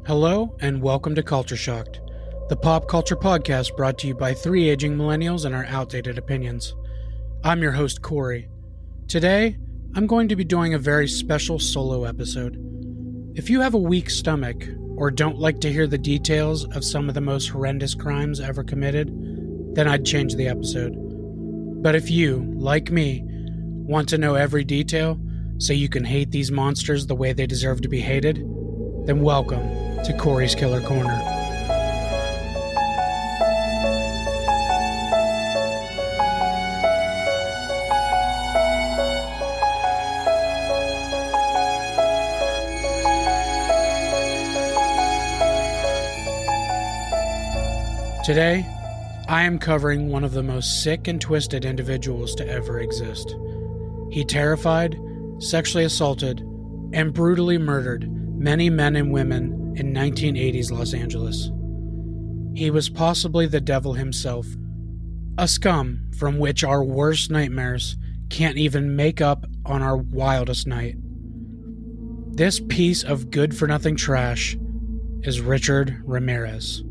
Hello, and welcome to Culture Shocked, the pop culture podcast brought to you by three aging millennials and our outdated opinions. I'm your host, Corey. Today, I'm going to be doing a very special solo episode. If you have a weak stomach, or don't like to hear the details of some of the most horrendous crimes ever committed, then I'd change the episode. But if you, like me, want to know every detail so you can hate these monsters the way they deserve to be hated, then welcome to Corey's Killer Corner. Today, I am covering one of the most sick and twisted individuals to ever exist. He terrified, sexually assaulted, and brutally murdered many men and women in 1980s Los Angeles. He was possibly the devil himself, a scum from which our worst nightmares can't even make up on our wildest night. This piece of good-for-nothing trash is Richard Ramirez,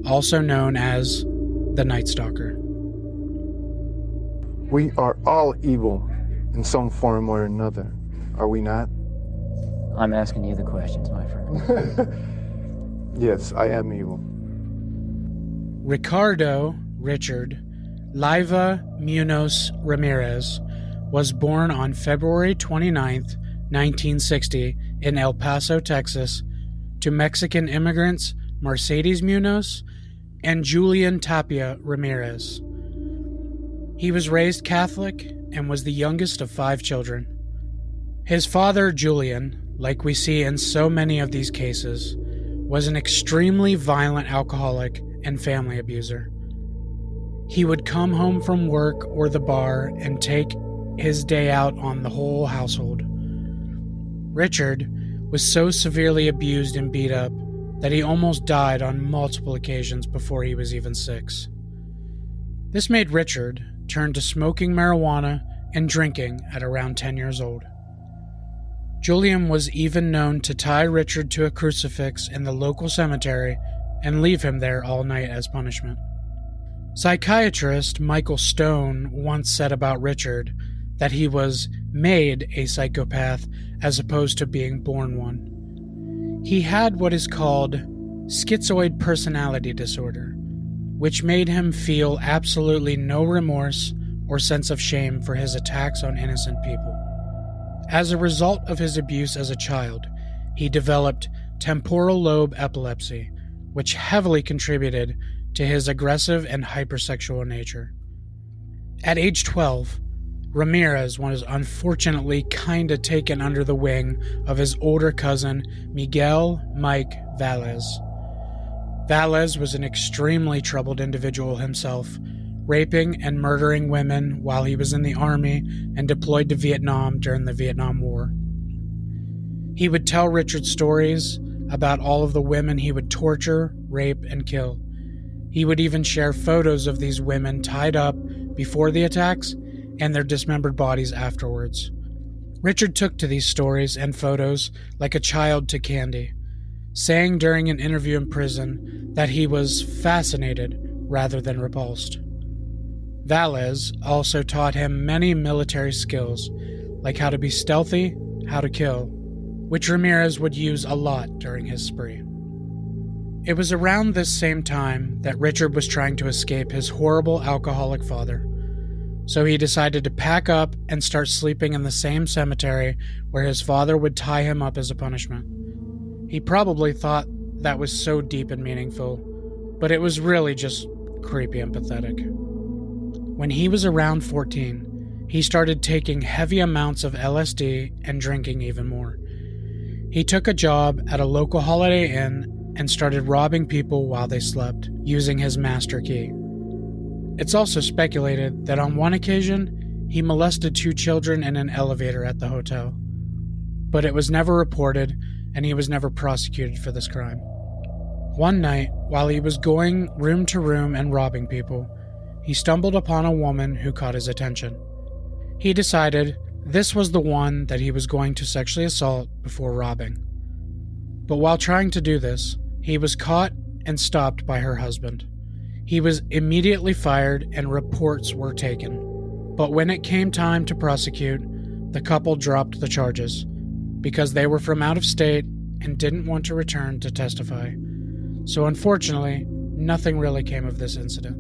also known as the Night Stalker. We are all evil in some form or another, are we not? I'm asking you the questions, my friend. Yes, I am evil. Richard Leiva Munoz Ramirez was born on February 29th, 1960 in El Paso, Texas, to Mexican immigrants Mercedes Munoz and Julian Tapia Ramirez. He was raised Catholic and was the youngest of 5 children. His father, Julian, like we see in so many of these cases, was an extremely violent alcoholic and family abuser. He would come home from work or the bar and take his day out on the whole household. Richard was so severely abused and beat up that he almost died on multiple occasions before he was even 6. This made Richard turn to smoking marijuana and drinking at around 10 years old. Julian was even known to tie Richard to a crucifix in the local cemetery and leave him there all night as punishment. Psychiatrist Michael Stone once said about Richard that he was made a psychopath as opposed to being born one. He had what is called schizoid personality disorder, which made him feel absolutely no remorse or sense of shame for his attacks on innocent people. As a result of his abuse as a child, he developed temporal lobe epilepsy, which heavily contributed to his aggressive and hypersexual nature. At age 12, Ramirez was unfortunately kinda taken under the wing of his older cousin, Miguel Mike Valles. Valles was an extremely troubled individual himself, raping and murdering women while he was in the army and deployed to Vietnam during the Vietnam War. He would tell Richard stories about all of the women he would torture, rape, and kill. He would even share photos of these women tied up before the attacks and their dismembered bodies afterwards. Richard took to these stories and photos like a child to candy, saying during an interview in prison that he was fascinated rather than repulsed. Valles also taught him many military skills, like how to be stealthy, how to kill, which Ramirez would use a lot during his spree. It was around this same time that Richard was trying to escape his horrible alcoholic father, so he decided to pack up and start sleeping in the same cemetery where his father would tie him up as a punishment. He probably thought that was so deep and meaningful, but it was really just creepy and pathetic. When he was around 14, he started taking heavy amounts of LSD and drinking even more. He took a job at a local Holiday Inn and started robbing people while they slept, using his master key. It's also speculated that on one occasion, he molested 2 children in an elevator at the hotel. But it was never reported, and he was never prosecuted for this crime. One night, while he was going room to room and robbing people, he stumbled upon a woman who caught his attention. He decided this was the one that he was going to sexually assault before robbing. But while trying to do this, he was caught and stopped by her husband. He was immediately fired and reports were taken. But when it came time to prosecute, the couple dropped the charges because they were from out of state and didn't want to return to testify. So unfortunately, nothing really came of this incident.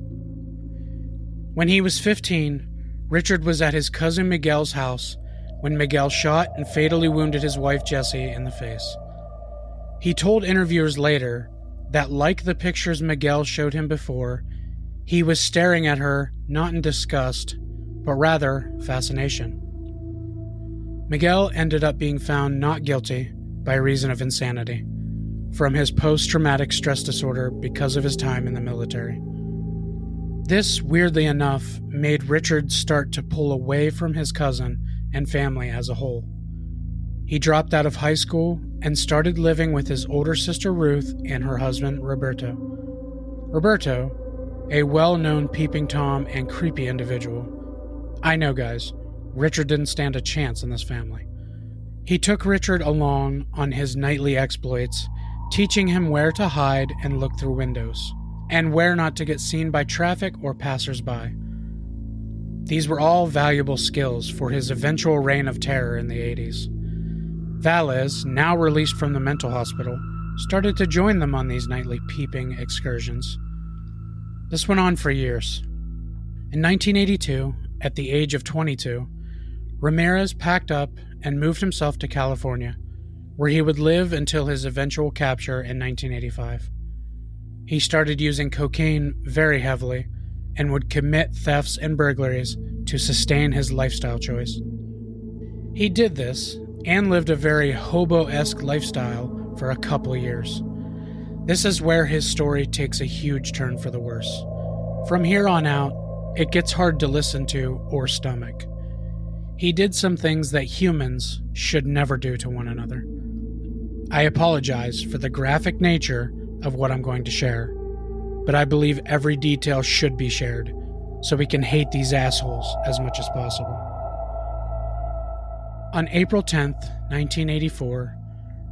When he was 15, Richard was at his cousin Miguel's house when Miguel shot and fatally wounded his wife Jessie in the face. He told interviewers later that, like the pictures Miguel showed him before, he was staring at her not in disgust, but rather fascination. Miguel ended up being found not guilty by reason of insanity from his post-traumatic stress disorder because of his time in the military. This, weirdly enough, made Richard start to pull away from his cousin and family as a whole. He dropped out of high school and started living with his older sister Ruth and her husband Roberto. Roberto, a well-known peeping Tom and creepy individual. I know, guys, Richard didn't stand a chance in this family. He took Richard along on his nightly exploits, teaching him where to hide and look through windows, and where not to get seen by traffic or passersby. These were all valuable skills for his eventual reign of terror in the 80s. Valles, now released from the mental hospital, started to join them on these nightly peeping excursions. This went on for years. In 1982, at the age of 22, Ramirez packed up and moved himself to California, where he would live until his eventual capture in 1985. He started using cocaine very heavily and would commit thefts and burglaries to sustain his lifestyle choice. He did this and lived a very hobo-esque lifestyle for a couple years. This is where his story takes a huge turn for the worse. From here on out, it gets hard to listen to or stomach. He did some things that humans should never do to one another. I apologize for the graphic nature of what I'm going to share, but I believe every detail should be shared so we can hate these assholes as much as possible. On April 10th, 1984,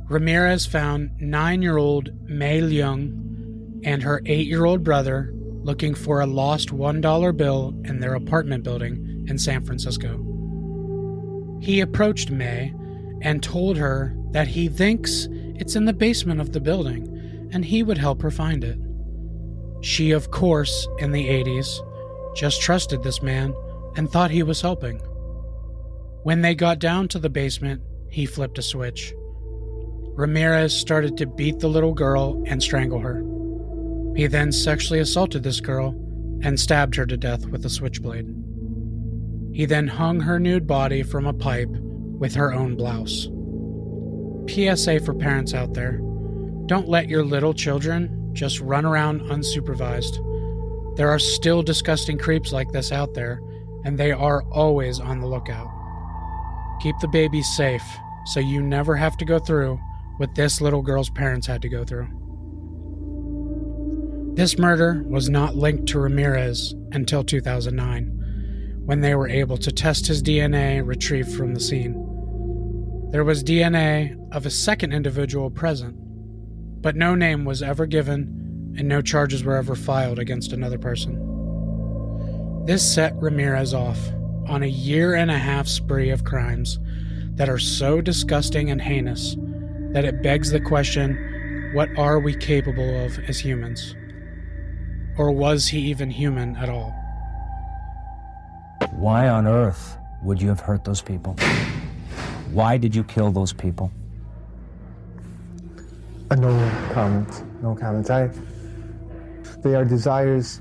Ramirez found 9-year-old Mei Leung and her 8-year-old brother looking for a lost $1 bill in their apartment building in San Francisco. He approached Mei and told her that he thinks it's in the basement of the building and he would help her find it. She, of course, in the 80s, just trusted this man and thought he was helping. When they got down to the basement, he flipped a switch. Ramirez started to beat the little girl and strangle her. He then sexually assaulted this girl and stabbed her to death with a switchblade. He then hung her nude body from a pipe with her own blouse. PSA for parents out there: don't let your little children just run around unsupervised. There are still disgusting creeps like this out there, and they are always on the lookout. Keep the babies safe so you never have to go through what this little girl's parents had to go through. This murder was not linked to Ramirez until 2009, when they were able to test his DNA retrieved from the scene. There was DNA of a second individual present, but no name was ever given and no charges were ever filed against another person. This set Ramirez off on a 1.5-year spree of crimes that are so disgusting and heinous that it begs the question, what are we capable of as humans? Or was he even human at all? Why on earth would you have hurt those people? Why did you kill those people? No comments. No comments. They are desires,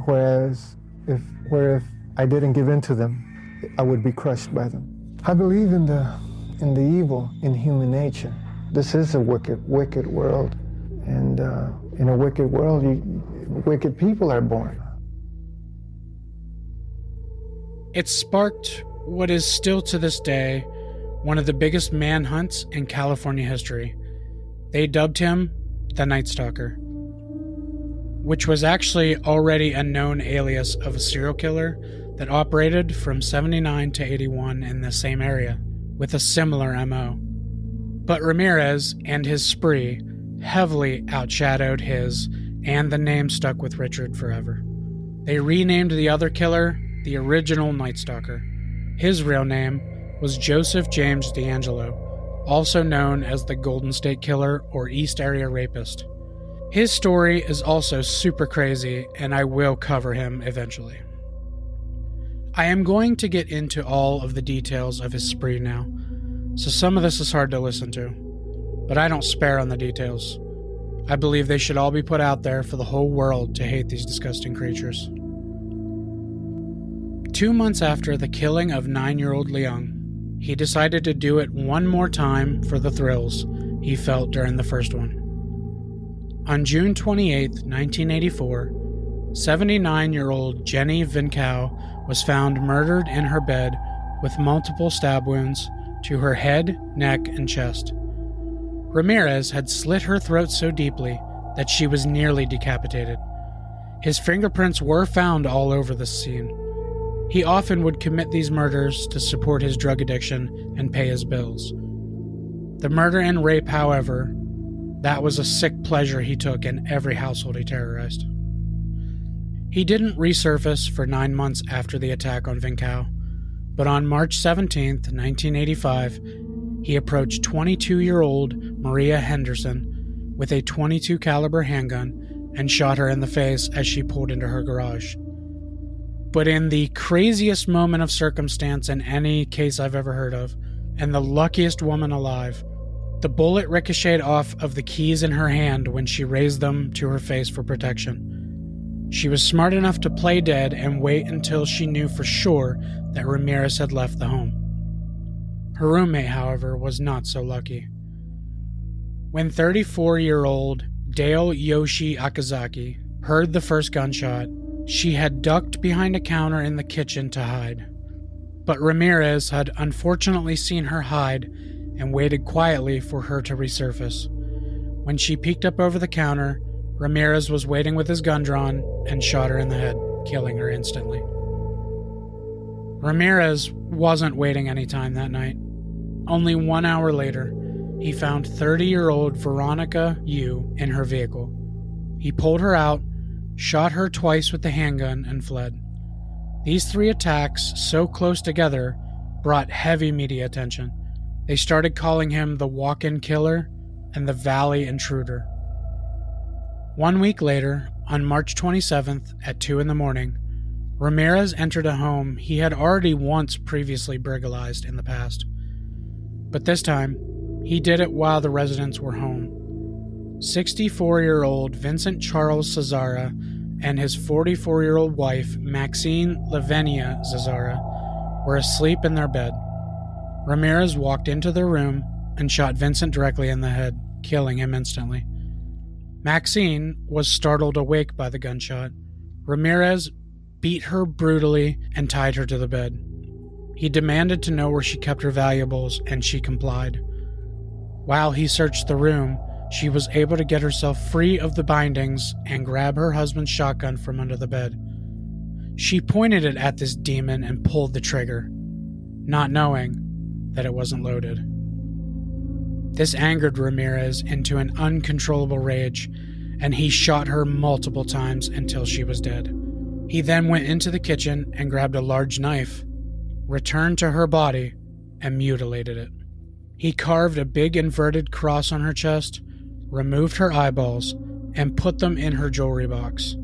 whereas if I didn't give in to them, I would be crushed by them. I believe in the evil in human nature. This is a wicked world, and in a wicked world, wicked people are born. It sparked what is still to this day one of the biggest manhunts in California history. They dubbed him the Night Stalker, which was actually already a known alias of a serial killer that operated from 79 to 81 in the same area with a similar MO. But Ramirez and his spree heavily outshadowed his, and the name stuck with Richard forever. They renamed the other killer the original Night Stalker. His real name was Joseph James D'Angelo, also known as the Golden State Killer or East Area Rapist. His story is also super crazy, and I will cover him eventually. I am going to get into all of the details of his spree now, so some of this is hard to listen to, but I don't spare on the details. I believe they should all be put out there for the whole world to hate these disgusting creatures. 2 months after the killing of 9-year-old Leung, he decided to do it one more time for the thrills he felt during the first one. On June 28, 1984, 79-year-old Jenny Vincow was found murdered in her bed with multiple stab wounds to her head, neck, and chest. Ramirez had slit her throat so deeply that she was nearly decapitated. His fingerprints were found all over the scene. He often would commit these murders to support his drug addiction and pay his bills. The murder and rape, however, that was a sick pleasure he took in every household he terrorized. He didn't resurface for 9 months after the attack on Vincow, but on March 17, 1985, he approached 22-year-old Maria Henderson with a .22 caliber handgun and shot her in the face as she pulled into her garage. But in the craziest moment of circumstance in any case I've ever heard of, and the luckiest woman alive, the bullet ricocheted off of the keys in her hand when she raised them to her face for protection. She was smart enough to play dead and wait until she knew for sure that Ramirez had left the home. Her roommate, however, was not so lucky. When 34-year-old Dale Yoshi Akazaki heard the first gunshot, she had ducked behind a counter in the kitchen to hide. But Ramirez had unfortunately seen her hide and waited quietly for her to resurface. When she peeked up over the counter, Ramirez was waiting with his gun drawn and shot her in the head, killing her instantly. Ramirez wasn't waiting any time that night. Only 1 hour later, he found 30-year-old Veronica Yu in her vehicle. He pulled her out, shot her twice with the handgun, and fled. These 3 attacks, so close together, brought heavy media attention. They started calling him the walk-in killer and the Valley Intruder. 1 week later, on March 27th at 2 a.m, Ramirez entered a home he had already once previously brutalized in the past. But this time, he did it while the residents were home. 64-year-old Vincent Charles Zazara and his 44-year-old wife, Maxine Lavenia Zazara, were asleep in their bed. Ramirez walked into their room and shot Vincent directly in the head, killing him instantly. Maxine was startled awake by the gunshot. Ramirez beat her brutally and tied her to the bed. He demanded to know where she kept her valuables, and she complied. While he searched the room, she was able to get herself free of the bindings and grab her husband's shotgun from under the bed. She pointed it at this demon and pulled the trigger, not knowing that it wasn't loaded. This angered Ramirez into an uncontrollable rage, and he shot her multiple times until she was dead. He then went into the kitchen and grabbed a large knife, returned to her body, and mutilated it. He carved a big inverted cross on her chest, removed her eyeballs, and put them in her jewelry box.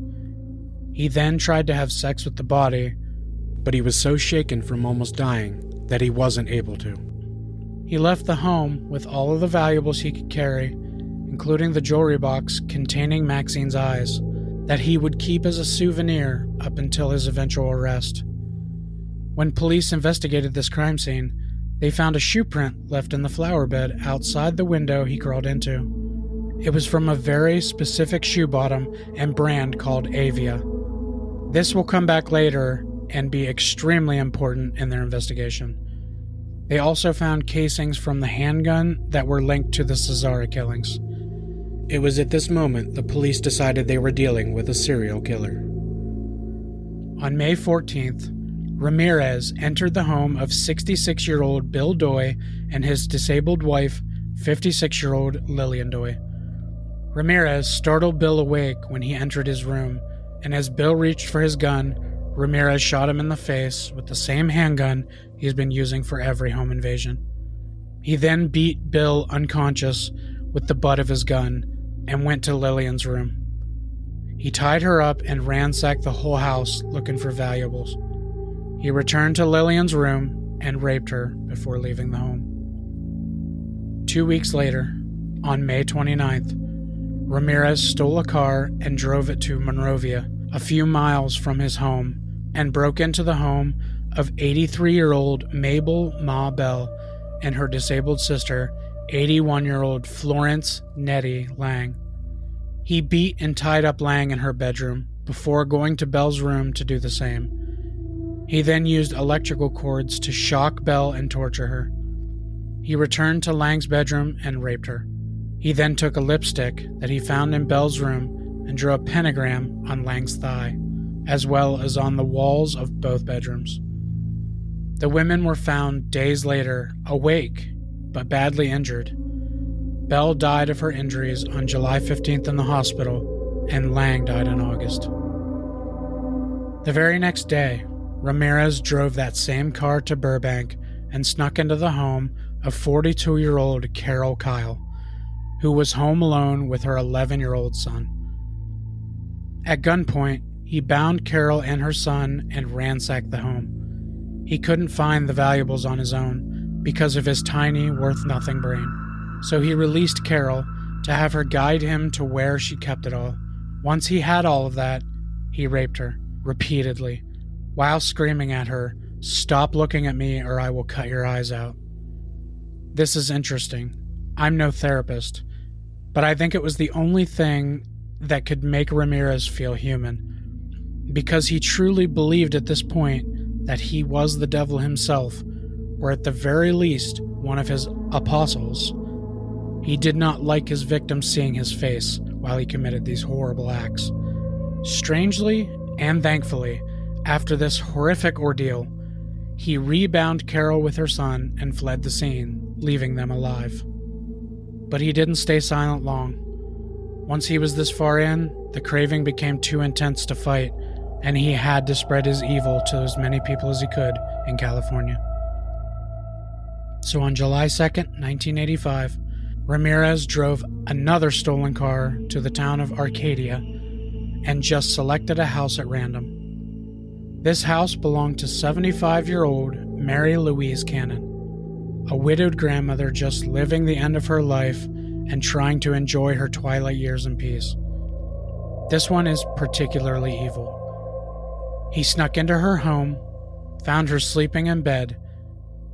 He then tried to have sex with the body, but he was so shaken from almost dying that he wasn't able to. He left the home with all of the valuables he could carry, including the jewelry box containing Maxine's eyes, that he would keep as a souvenir up until his eventual arrest. When police investigated this crime scene, they found a shoe print left in the flower bed outside the window he crawled into. It was from a very specific shoe bottom and brand called Avia. This will come back later and be extremely important in their investigation. They also found casings from the handgun that were linked to the Zazara killings. It was at this moment the police decided they were dealing with a serial killer. On May 14th, Ramirez entered the home of 66-year-old Bill Doy and his disabled wife, 56-year-old Lillian Doy. Ramirez startled Bill awake when he entered his room, and as Bill reached for his gun, Ramirez shot him in the face with the same handgun he's been using for every home invasion. He then beat Bill unconscious with the butt of his gun and went to Lillian's room. He tied her up and ransacked the whole house looking for valuables. He returned to Lillian's room and raped her before leaving the home. 2 weeks later, on May 29th, Ramirez stole a car and drove it to Monrovia, a few miles from his home, and broke into the home of 83-year-old Mabel Ma Bell and her disabled sister, 81-year-old Florence Nettie Lang. He beat and tied up Lang in her bedroom before going to Bell's room to do the same. He then used electrical cords to shock Bell and torture her. He returned to Lang's bedroom and raped her. He then took a lipstick that he found in Bell's room and drew a pentagram on Lang's thigh, as well as on the walls of both bedrooms. The women were found days later, awake, but badly injured. Bell died of her injuries on July 15th in the hospital, and Lang died in August. The very next day, Ramirez drove that same car to Burbank and snuck into the home of 42-year-old Carol Kyle, who was home alone with her 11-year-old son. At gunpoint, he bound Carol and her son and ransacked the home. He couldn't find the valuables on his own because of his tiny, worth-nothing brain. So he released Carol to have her guide him to where she kept it all. Once he had all of that, he raped her, repeatedly, while screaming at her, "Stop looking at me or I will cut your eyes out." This is interesting. I'm no therapist, but I think it was the only thing that could make Ramirez feel human, because he truly believed at this point that he was the devil himself, or at the very least, one of his apostles. He did not like his victims seeing his face while he committed these horrible acts. Strangely, and thankfully, after this horrific ordeal, he rebound Carol with her son and fled the scene, leaving them alive. But he didn't stay silent long. Once he was this far in, the craving became too intense to fight, and he had to spread his evil to as many people as he could in California. So on July 2nd, 1985, Ramirez drove another stolen car to the town of Arcadia and just selected a house at random. This house belonged to 75-year-old Mary Louise Cannon, a widowed grandmother just living the end of her life and trying to enjoy her twilight years in peace. This one is particularly evil. He snuck into her home, found her sleeping in bed,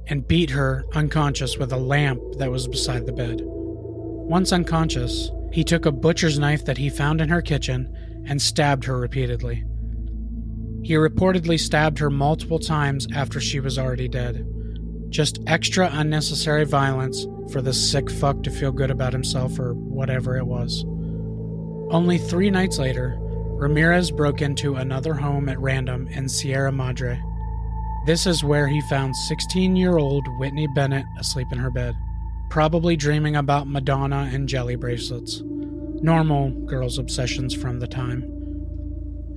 and beat her unconscious with a lamp that was beside the bed. Once unconscious, he took a butcher's knife that he found in her kitchen and stabbed her repeatedly. He reportedly stabbed her multiple times after she was already dead. Just extra unnecessary violence for this sick fuck to feel good about himself or whatever it was. Only 3 nights later, Ramirez broke into another home at random in Sierra Madre. This is where he found 16-year-old Whitney Bennett asleep in her bed, probably dreaming about Madonna and jelly bracelets. Normal girls' obsessions from the time.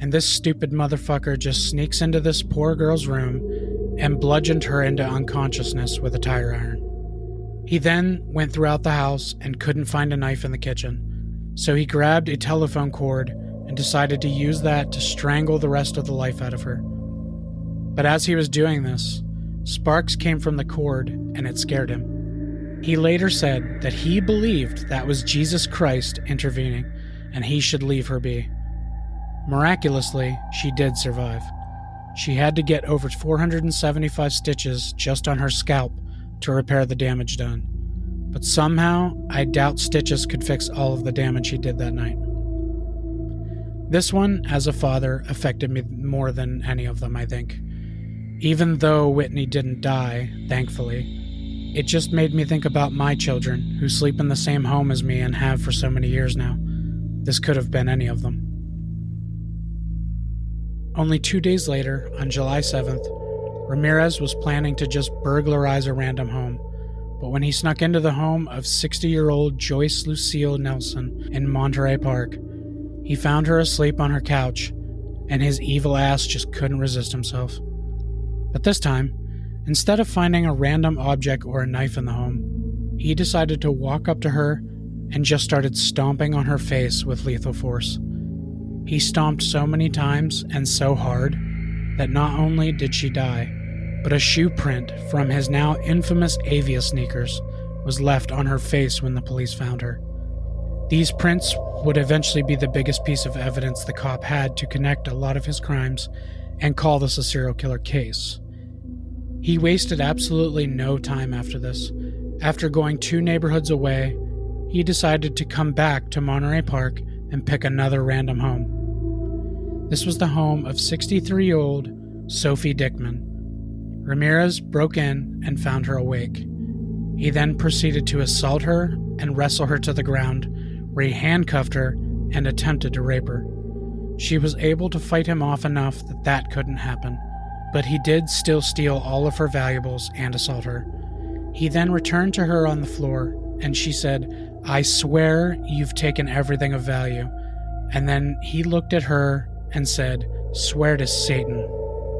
And this stupid motherfucker just sneaks into this poor girl's room and bludgeoned her into unconsciousness with a tire iron. He then went throughout the house and couldn't find a knife in the kitchen, so he grabbed a telephone cord and decided to use that to strangle the rest of the life out of her. But as he was doing this, sparks came from the cord and it scared him. He later said that he believed that was Jesus Christ intervening and he should leave her be. Miraculously, she did survive. She had to get over 475 stitches just on her scalp to repair the damage done. But somehow, I doubt stitches could fix all of the damage he did that night. This one, as a father, affected me more than any of them, I think. Even though Whitney didn't die, thankfully, it just made me think about my children, who sleep in the same home as me and have for so many years now. This could have been any of them. Only 2 days later, on July 7th, Ramirez was planning to just burglarize a random home But when he snuck into the home of 60-year-old Joyce Lucille Nelson in Monterey Park, he found her asleep on her couch, and his evil ass just couldn't resist himself. But this time, instead of finding a random object or a knife in the home, he decided to walk up to her and just started stomping on her face with lethal force. He stomped so many times and so hard that not only did she die, but a shoe print from his now infamous Avia sneakers was left on her face when the police found her. These prints would eventually be the biggest piece of evidence the cop had to connect a lot of his crimes and call this a serial killer case. He wasted absolutely no time after this. After going 2 neighborhoods away, he decided to come back to Monterey Park and pick another random home. This was the home of 63-year-old Sophie Dickman. Ramirez broke in and found her awake. He then proceeded to assault her and wrestle her to the ground, where he handcuffed her and attempted to rape her. She was able to fight him off enough that couldn't happen, but he did still steal all of her valuables and assault her. He then returned to her on the floor, and she said, "I swear you've taken everything of value." And then he looked at her and said, "Swear to Satan."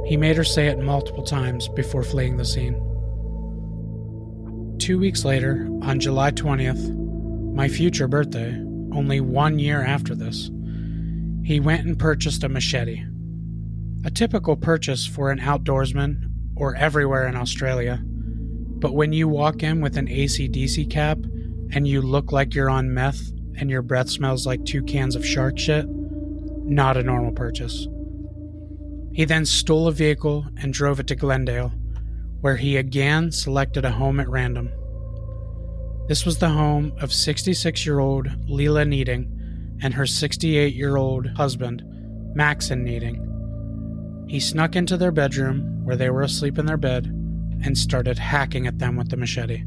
He made her say it multiple times before fleeing the scene. 2 weeks later, on July 20th, my future birthday, only 1 year after this, he went and purchased a machete. A typical purchase for an outdoorsman or everywhere in Australia. But when you walk in with an AC/DC cap and you look like you're on meth and your breath smells like 2 cans of shark shit, not a normal purchase. He then stole a vehicle and drove it to Glendale, where he again selected a home at random. This was the home of 66-year-old Leila Needing and her 68-year-old husband, Maxon Needing. He snuck into their bedroom, where they were asleep in their bed, and started hacking at them with the machete.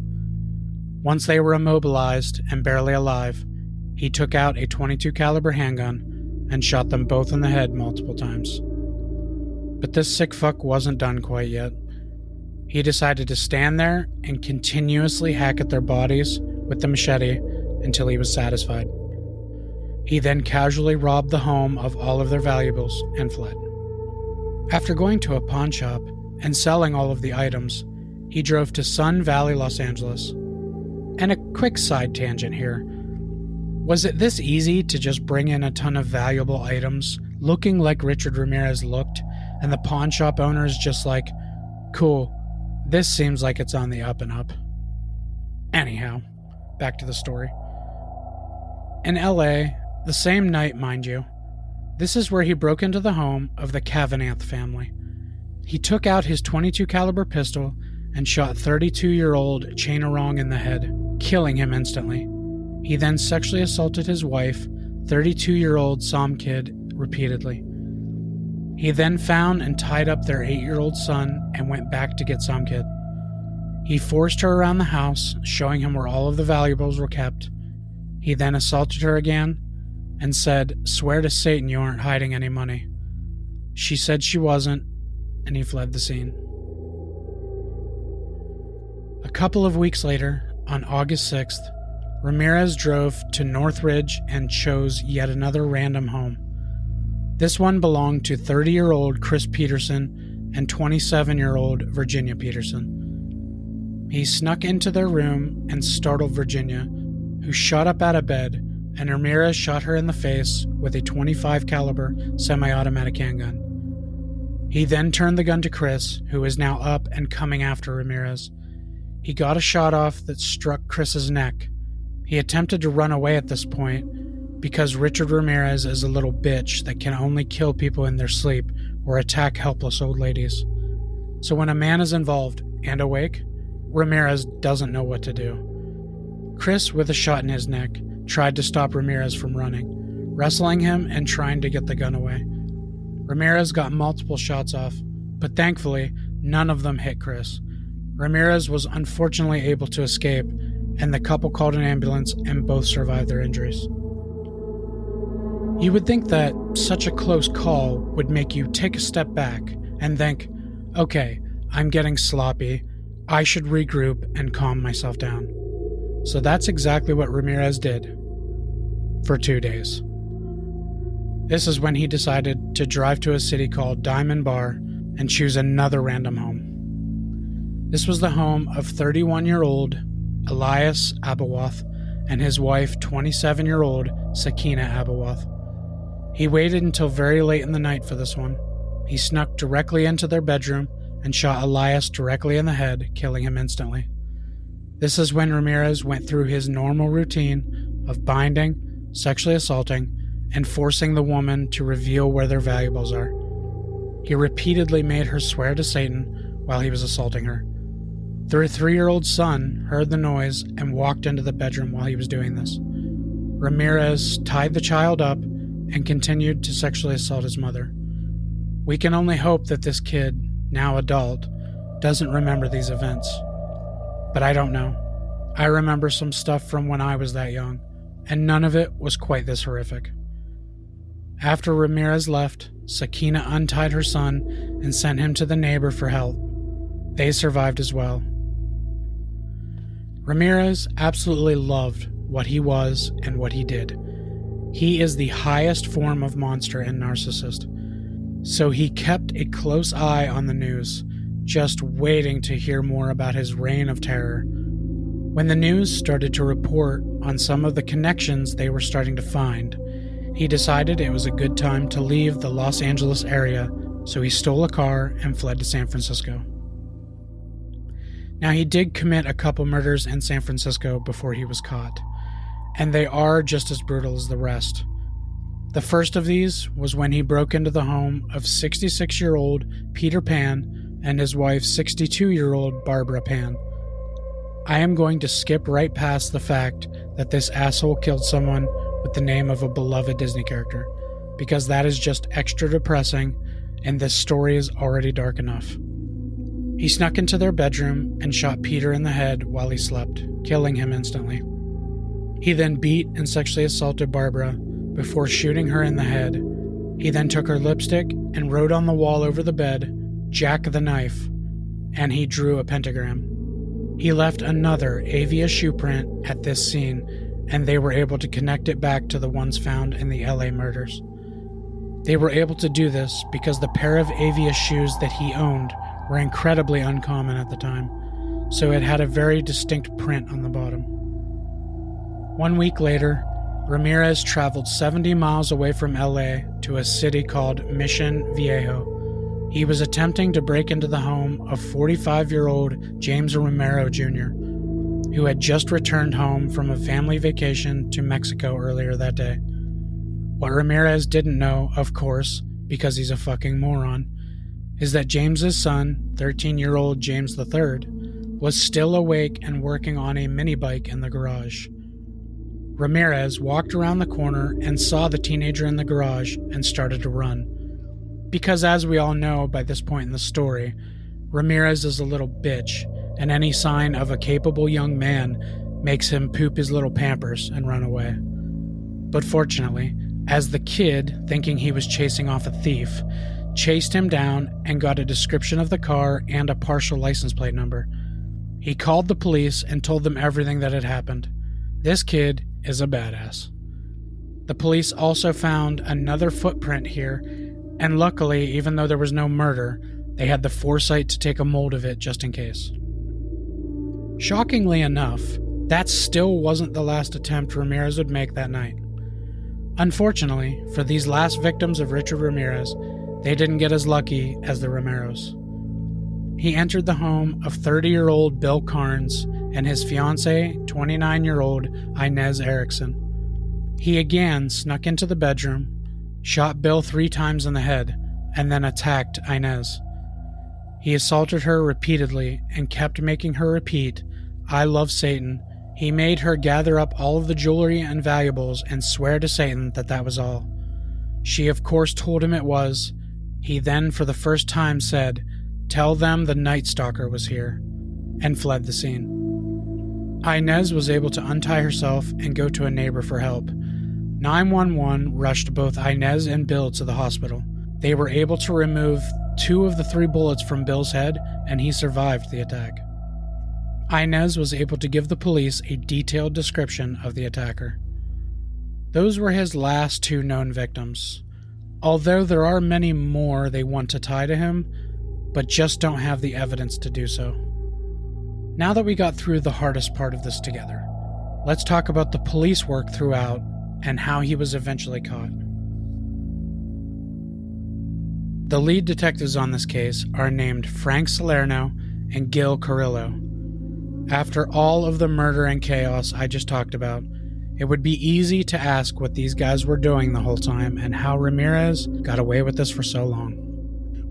Once they were immobilized and barely alive, he took out a .22 caliber handgun and shot them both in the head multiple times. But this sick fuck wasn't done quite yet. He decided to stand there and continuously hack at their bodies with the machete until he was satisfied. He then casually robbed the home of all of their valuables and fled. After going to a pawn shop and selling all of the items, he drove to Sun Valley, Los Angeles. And a quick side tangent here. Was it this easy to just bring in a ton of valuable items, looking like Richard Ramirez looked, and the pawn shop owner is just like, "Cool, this seems like it's on the up and up"? Anyhow, back to the story. In LA, the same night, mind you, this is where he broke into the home of the Cavanagh family. He took out his .22 caliber pistol and shot 32-year-old Chainarong in the head, killing him instantly. He then sexually assaulted his wife, 32-year-old Somkid, repeatedly. He then found and tied up their 8-year-old son and went back to get Somkid. He forced her around the house, showing him where all of the valuables were kept. He then assaulted her again and said, "Swear to Satan you aren't hiding any money." She said she wasn't, and he fled the scene. A couple of weeks later, on August 6th, Ramirez drove to Northridge and chose yet another random home. This one belonged to 30-year-old Chris Peterson and 27-year-old Virginia Peterson. He snuck into their room and startled Virginia, who shot up out of bed, and Ramirez shot her in the face with a .25 caliber semi-automatic handgun. He then turned the gun to Chris, who is now up and coming after Ramirez. He got a shot off that struck Chris's neck. He attempted to run away at this point because Richard Ramirez is a little bitch that can only kill people in their sleep or attack helpless old ladies. So when a man is involved and awake, Ramirez doesn't know what to do. Chris, with a shot in his neck, tried to stop Ramirez from running, wrestling him and trying to get the gun away. Ramirez got multiple shots off, but thankfully, none of them hit Chris. Ramirez was unfortunately able to escape, and the couple called an ambulance and both survived their injuries. You would think that such a close call would make you take a step back and think, okay, I'm getting sloppy, I should regroup and calm myself down. So that's exactly what Ramirez did for 2 days. This is when he decided to drive to a city called Diamond Bar and choose another random home. This was the home of 31-year-old Elias Abawath and his wife, 27-year-old Sakina Abawath. He waited until very late in the night for this one. He snuck directly into their bedroom and shot Elias directly in the head, killing him instantly. This is when Ramirez went through his normal routine of binding, sexually assaulting, and forcing the woman to reveal where their valuables are. He repeatedly made her swear to Satan while he was assaulting her. Their 3-year-old son heard the noise and walked into the bedroom while he was doing this. Ramirez tied the child up and continued to sexually assault his mother. We can only hope that this kid, now adult, doesn't remember these events. But I don't know. I remember some stuff from when I was that young, and none of it was quite this horrific. After Ramirez left, Sakina untied her son and sent him to the neighbor for help. They survived as well. Ramirez absolutely loved what he was and what he did. He is the highest form of monster and narcissist. So he kept a close eye on the news, just waiting to hear more about his reign of terror. When the news started to report on some of the connections they were starting to find, he decided it was a good time to leave the Los Angeles area, so he stole a car and fled to San Francisco. Now, he did commit a couple murders in San Francisco before he was caught, and they are just as brutal as the rest. The first of these was when he broke into the home of 66-year-old Peter Pan and his wife, 62-year-old Barbara Pan. I am going to skip right past the fact that this asshole killed someone with the name of a beloved Disney character, because that is just extra depressing, and this story is already dark enough. He snuck into their bedroom and shot Peter in the head while he slept, killing him instantly. He then beat and sexually assaulted Barbara before shooting her in the head. He then took her lipstick and wrote on the wall over the bed, "Jack the Knife," and he drew a pentagram. He left another avia shoe print at this scene, and they were able to connect it back to the ones found in the LA murders. They were able to do this because the pair of avia shoes that he owned were incredibly uncommon at the time, so it had a very distinct print on the bottom. 1 week later, Ramirez traveled 70 miles away from LA to a city called Mission Viejo. He was attempting to break into the home of 45-year-old James Romero Jr., who had just returned home from a family vacation to Mexico earlier that day. What Ramirez didn't know, of course, because he's a fucking moron, is that James's son, 13-year-old James III, was still awake and working on a mini bike in the garage. Ramirez walked around the corner and saw the teenager in the garage and started to run. Because as we all know by this point in the story, Ramirez is a little bitch, and any sign of a capable young man makes him poop his little pampers and run away. But fortunately, as the kid, thinking he was chasing off a thief, chased him down and got a description of the car and a partial license plate number, he called the police and told them everything that had happened. This kid is a badass. The police also found another footprint here, and luckily, even though there was no murder, they had the foresight to take a mold of it just in case. Shockingly enough, that still wasn't the last attempt Ramirez would make that night. Unfortunately, for these last victims of Richard Ramirez, they didn't get as lucky as the Romeros. He entered the home of 30-year-old Bill Carnes and his fiancée, 29-year-old Inez Erickson. He again snuck into the bedroom, shot Bill 3 times in the head, and then attacked Inez. He assaulted her repeatedly and kept making her repeat, "I love Satan." He made her gather up all of the jewelry and valuables and swear to Satan that that was all. She of course told him it was. He then for the first time said, "Tell them the Night Stalker was here," and fled the scene. Inez was able to untie herself and go to a neighbor for help. 911 rushed both Inez and Bill to the hospital. They were able to remove 2 of the 3 bullets from Bill's head, and he survived the attack. Inez was able to give the police a detailed description of the attacker. Those were his last 2 known victims, although there are many more they want to tie to him, but just don't have the evidence to do so. Now that we got through the hardest part of this together, let's talk about the police work throughout and how he was eventually caught. The lead detectives on this case are named Frank Salerno and Gil Carrillo. After all of the murder and chaos I just talked about, it would be easy to ask what these guys were doing the whole time and how Ramirez got away with this for so long.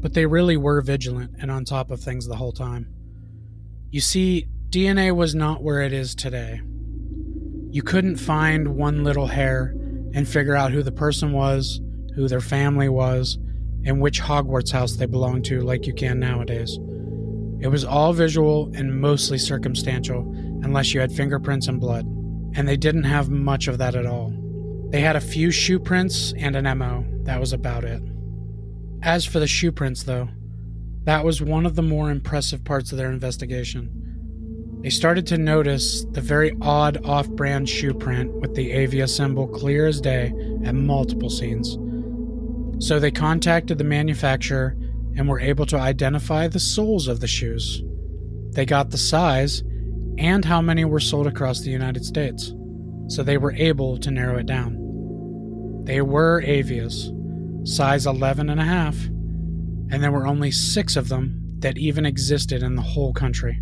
But they really were vigilant and on top of things the whole time. You see, DNA was not where it is today. You couldn't find one little hair and figure out who the person was, who their family was, and which Hogwarts house they belonged to like you can nowadays. It was all visual and mostly circumstantial unless you had fingerprints and blood, and they didn't have much of that at all. They had a few shoe prints and an MO. That was about it. As for the shoe prints, though, that was one of the more impressive parts of their investigation. They started to notice the very odd off-brand shoe print with the Avia symbol clear as day at multiple scenes. So they contacted the manufacturer and were able to identify the soles of the shoes. They got the size and how many were sold across the United States, so they were able to narrow it down. They were Avias, size 11.5, and there were only 6 of them that even existed in the whole country,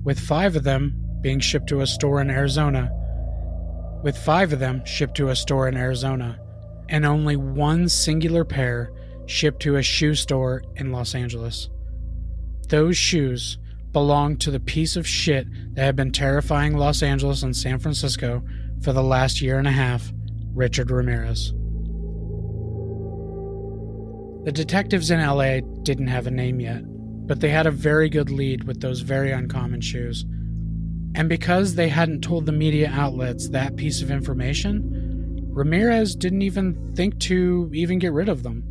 with 5 of them being shipped to a store in Arizona, and only 1 singular pair shipped to a shoe store in Los Angeles. Those shoes belonged to the piece of shit that had been terrifying Los Angeles and San Francisco for the last 1.5 years, Richard Ramirez. The detectives in LA didn't have a name yet, but they had a very good lead with those very uncommon shoes. And because they hadn't told the media outlets that piece of information, Ramirez didn't even think to even get rid of them.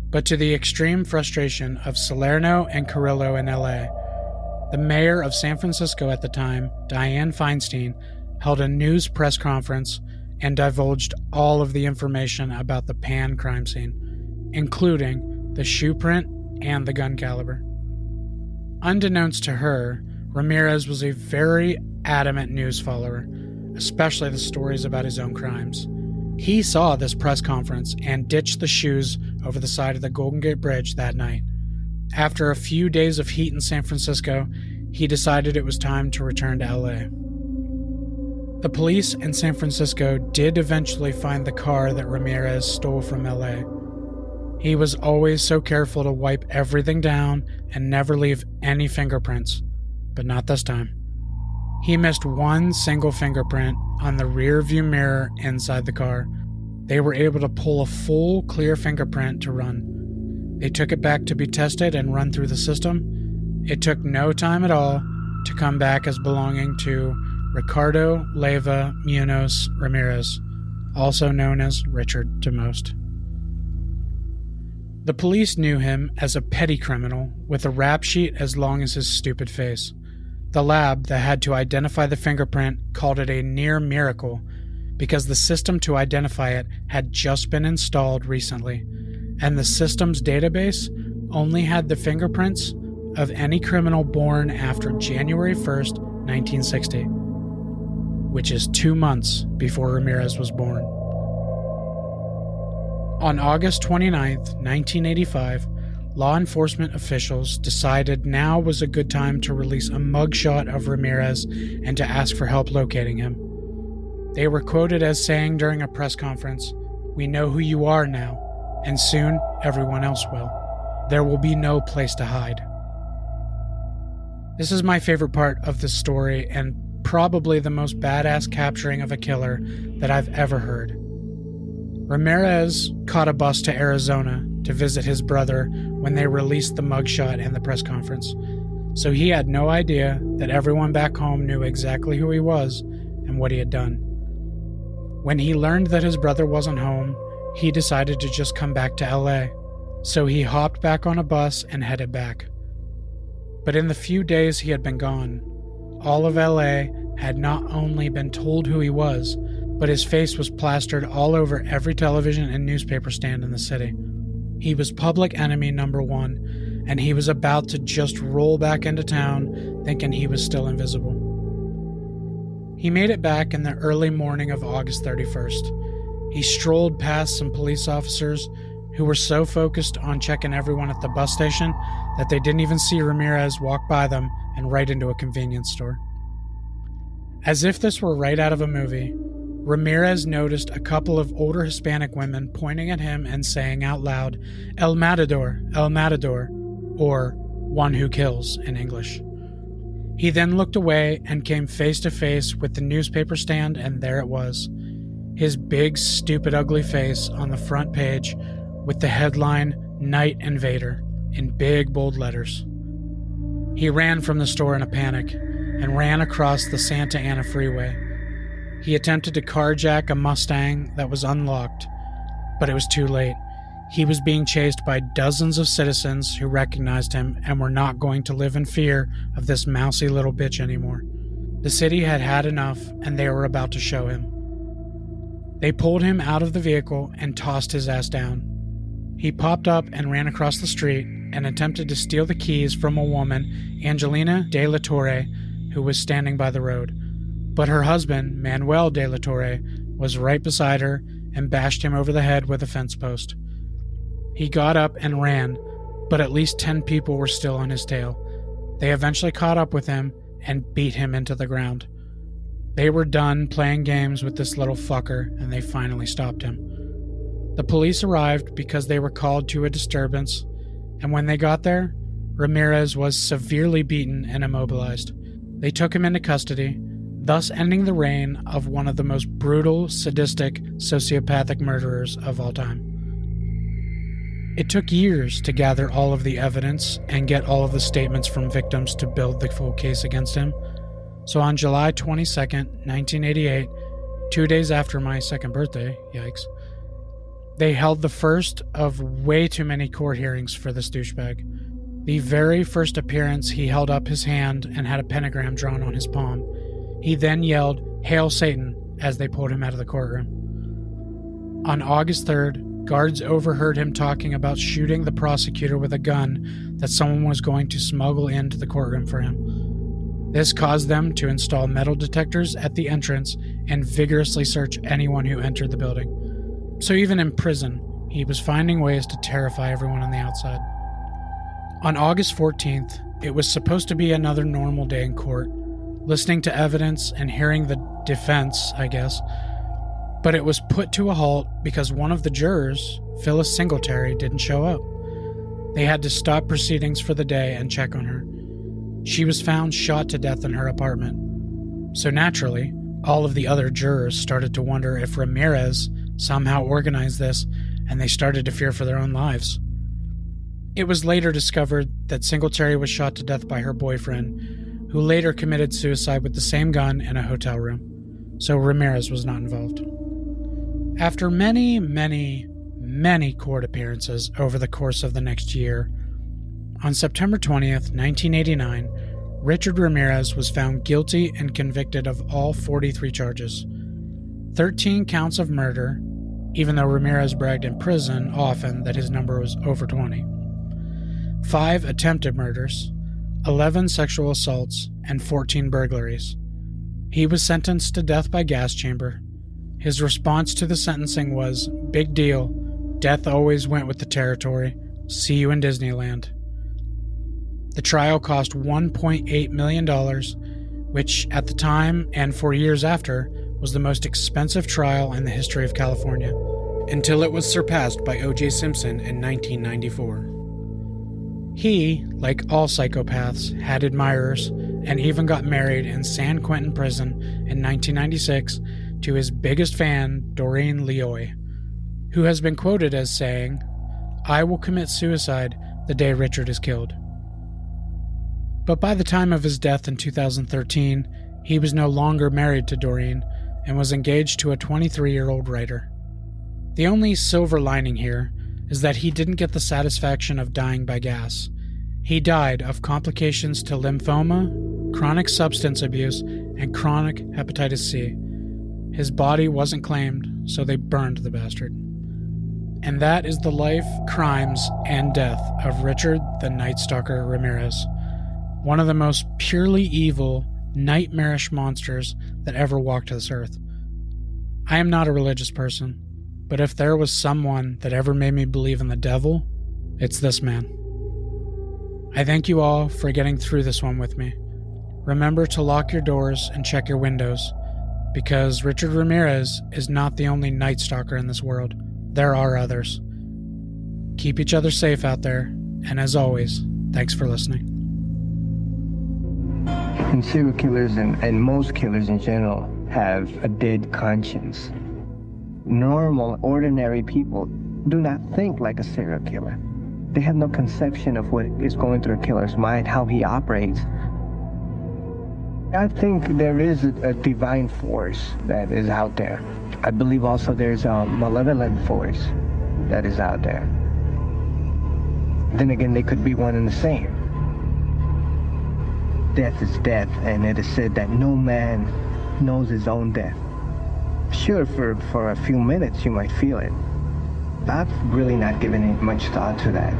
But to the extreme frustration of Salerno and Carrillo in LA, the mayor of San Francisco at the time, Dianne Feinstein, held a news press conference and divulged all of the information about the Pan crime scene, including the shoe print and the gun caliber. Unbeknownst to her, Ramirez was a very adamant news follower, especially the stories about his own crimes. He saw this press conference and ditched the shoes over the side of the Golden Gate Bridge that night. After a few days of heat in San Francisco, he decided it was time to return to LA. The police in San Francisco did eventually find the car that Ramirez stole from LA. He was always so careful to wipe everything down and never leave any fingerprints, but not this time. He missed 1 single fingerprint on the rear view mirror inside the car. They were able to pull a full clear fingerprint to run. They took it back to be tested and run through the system. It took no time at all to come back as belonging to Ricardo Leyva Munoz Ramirez, also known as Richard to most. The police knew him as a petty criminal with a rap sheet as long as his stupid face. The lab that had to identify the fingerprint called it a near miracle because the system to identify it had just been installed recently, and the system's database only had the fingerprints of any criminal born after January 1st, 1960, which is 2 months before Ramirez was born. On August 29th, 1985, law enforcement officials decided now was a good time to release a mugshot of Ramirez and to ask for help locating him. They were quoted as saying during a press conference, "We know who you are now, and soon everyone else will. There will be no place to hide." This is my favorite part of this story and probably the most badass capturing of a killer that I've ever heard. Ramirez caught a bus to Arizona to visit his brother when they released the mugshot and the press conference, so he had no idea that everyone back home knew exactly who he was and what he had done. When he learned that his brother wasn't home, he decided to just come back to LA, so he hopped back on a bus and headed back. But in the few days he had been gone, all of LA had not only been told who he was, but his face was plastered all over every television and newspaper stand in the city. He was public enemy number one, and he was about to just roll back into town thinking he was still invisible. He made it back in the early morning of August 31st. He strolled past some police officers who were so focused on checking everyone at the bus station that they didn't even see Ramirez walk by them and right into a convenience store. As if this were right out of a movie, Ramirez noticed a couple of older Hispanic women pointing at him and saying out loud, "El Matador, El Matador," or "one who kills" in English. He then looked away and came face to face with the newspaper stand, and there it was. His big, stupid, ugly face on the front page with the headline, "Night Invader," in big, bold letters. He ran from the store in a panic and ran across the Santa Ana freeway. He attempted to carjack a Mustang that was unlocked, but it was too late. He was being chased by dozens of citizens who recognized him and were not going to live in fear of this mousy little bitch anymore. The city had had enough, and they were about to show him. They pulled him out of the vehicle and tossed his ass down. He popped up and ran across the street and attempted to steal the keys from a woman, Angelina De La Torre, who was standing by the road. But her husband, Manuel De La Torre, was right beside her and bashed him over the head with a fence post. He got up and ran, but at least 10 people were still on his tail. They eventually caught up with him and beat him into the ground. They were done playing games with this little fucker, and they finally stopped him. The police arrived because they were called to a disturbance, and when they got there, Ramirez was severely beaten and immobilized. They took him into custody, thus ending the reign of one of the most brutal, sadistic, sociopathic murderers of all time. It took years to gather all of the evidence and get all of the statements from victims to build the full case against him. So on July 22nd, 1988, 2 days after my second birthday, yikes, they held the first of way too many court hearings for this douchebag. The very first appearance, he held up his hand and had a pentagram drawn on his palm. He then yelled, "Hail Satan," as they pulled him out of the courtroom. On August 3rd, guards overheard him talking about shooting the prosecutor with a gun that someone was going to smuggle into the courtroom for him. This caused them to install metal detectors at the entrance and vigorously search anyone who entered the building. So even in prison, he was finding ways to terrify everyone on the outside. On August 14th, it was supposed to be another normal day in court, listening to evidence and hearing the defense, I guess, but it was put to a halt because one of the jurors, Phyllis Singletary, didn't show up. They had to stop proceedings for the day and check on her. She was found shot to death in her apartment. So naturally, all of the other jurors started to wonder if Ramirez somehow organized this, and they started to fear for their own lives. It was later discovered that Singletary was shot to death by her boyfriend, who later committed suicide with the same gun in a hotel room. So Ramirez was not involved. After many, many, many court appearances over the course of the next year, on September 20th, 1989, Richard Ramirez was found guilty and convicted of all 43 charges. 13 counts of murder, even though Ramirez bragged in prison often that his number was over 20. 5 attempted murders, 11 sexual assaults, and 14 burglaries. He was sentenced to death by gas chamber. His response to the sentencing was, "Big deal. Death always went with the territory. See you in Disneyland." The trial cost $1.8 million, which at the time and for years after was the most expensive trial in the history of California, until it was surpassed by O.J. Simpson in 1994. He, like all psychopaths, had admirers and even got married in San Quentin prison in 1996 to his biggest fan, Doreen Leoy, who has been quoted as saying, "I will commit suicide the day Richard is killed." But by the time of his death in 2013, he was no longer married to Doreen and was engaged to a 23-year-old writer. The only silver lining here is that he didn't get the satisfaction of dying by gas. He died of complications to lymphoma, chronic substance abuse, and chronic hepatitis C. His body wasn't claimed, so they burned the bastard. And that is the life, crimes, and death of Richard the Night Stalker Ramirez, one of the most purely evil, nightmarish monsters that ever walked this earth. I am not a religious person, but if there was someone that ever made me believe in the devil, it's this man. I thank you all for getting through this one with me. Remember to lock your doors and check your windows, because Richard Ramirez is not the only Night Stalker in this world. There are others. Keep each other safe out there, and as always, thanks for listening. And serial killers and most killers in general have a dead conscience. Normal, ordinary people do not think like a serial killer. They have no conception of what is going through a killer's mind, how he operates. I think there is a divine force that is out there. I believe also there's a malevolent force that is out there. Then again, they could be one and the same. Death is death, and it is said that no man knows his own death. Sure, for a few minutes you might feel it. I've really not given much thought to that.